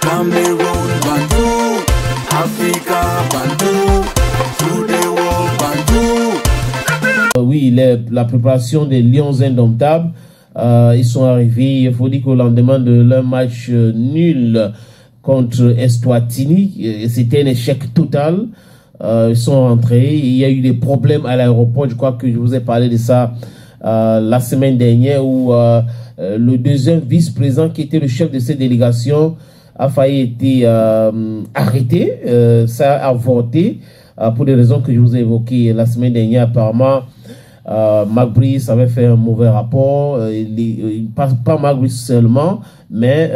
Cameroon, Bandou, Africa, Bandou, through the world, Bandou. Oui, la préparation des Lions indomptables, ils sont arrivés, il faut dire qu'au lendemain de leur match nul contre Eswatini, c'était un échec total. Ils sont rentrés, il y a eu des problèmes à l'aéroport, je crois que je vous ai parlé de ça la semaine dernière, où le deuxième vice-président qui était le chef de cette délégation a failli être arrêté, ça a avorté pour des raisons que je vous ai évoquées la semaine dernière. Apparemment, Mark Brice avait fait un mauvais rapport, pas Mark Brice seulement, mais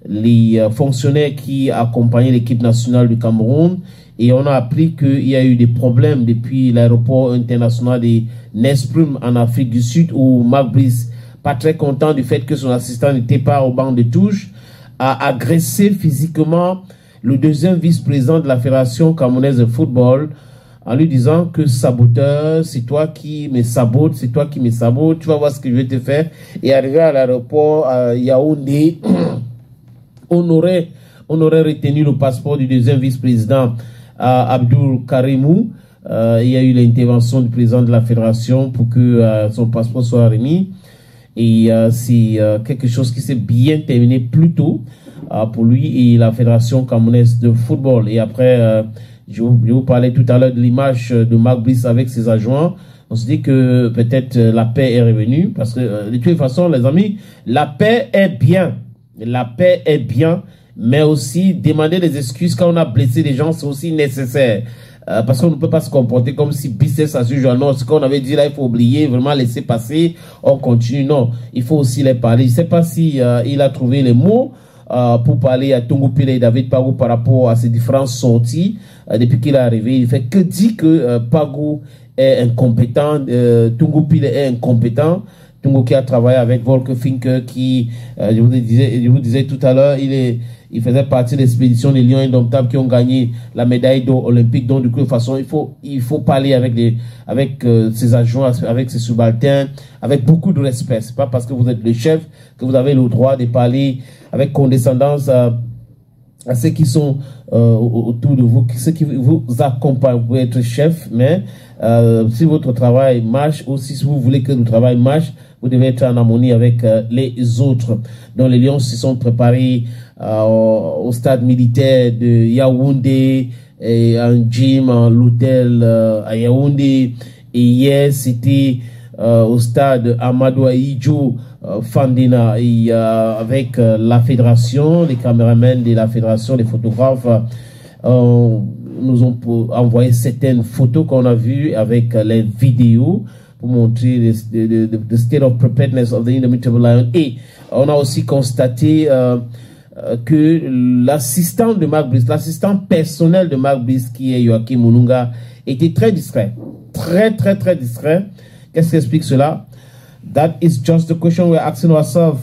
les fonctionnaires qui accompagnaient l'équipe nationale du Cameroun. Et on a appris qu'il y a eu des problèmes depuis l'aéroport international de Nesprum en Afrique du Sud, où Mark Brice, pas très content du fait que son assistant n'était pas au banc de touche, a agressé physiquement le deuxième vice-président de la Fédération camerounaise de football en lui disant que saboteur, c'est toi qui me sabote, c'est toi qui me sabote, tu vas voir ce que je vais te faire. Et arrivé à l'aéroport à Yaoundé, on aurait retenu le passeport du deuxième vice-président Abdul Karimou. Il y a eu l'intervention du président de la fédération pour que son passeport soit remis. Et c'est quelque chose qui s'est bien terminé plus tôt pour lui et la fédération camerounaise de football. Et après, je vous parlais tout à l'heure de l'image de Mark Brice avec ses adjoints. On se dit que peut-être la paix est revenue, parce que de toute façon, les amis, la paix est bien. La paix est bien, mais aussi demander des excuses quand on a blessé des gens, c'est aussi nécessaire. Parce qu'on ne peut pas se comporter comme si business as usual. Non, ce qu'on avait dit là, il faut oublier, vraiment laisser passer, on continue. Non, il faut aussi les parler. Je ne sais pas si il a trouvé les mots pour parler à Tungu Pile et David Pagou par rapport à ces différentes sorties depuis qu'il est arrivé. Il fait que dire que Pagou est incompétent, Tungu Pile est incompétent. Tungu qui a travaillé avec Volker Finke, qui, je vous disais tout à l'heure, il faisait partie de l'expédition des Lions indomptables qui ont gagné la médaille d'or olympique. Donc, de toute façon, il faut parler avec ses adjoints, avec ses subalternes, avec beaucoup de respect. C'est pas parce que vous êtes le chef que vous avez le droit de parler avec condescendance à ceux qui sont autour de vous, ceux qui vous accompagnent. Vous pouvez être chef, mais si votre travail marche, ou si vous voulez que le travail marche, vous devez être en harmonie avec les autres. Donc les Lions se sont préparés au stade militaire de Yaoundé, et un gym, l'hôtel à Yaoundé. Et hier, c'était au stade Amadou Ahidjo Fandina, et avec la fédération, les caméramans de la fédération, les photographes nous ont envoyé certaines photos qu'on a vues avec les vidéos pour montrer the state of preparedness of the Indomitable Lion. Et on a aussi constaté que l'assistant de Mark Brice, l'assistant personnel de Mark Brice, qui est Joachim Mununga, était très discret. Très discret. Qu'est-ce qui explique cela? That is just the question we're asking ourselves.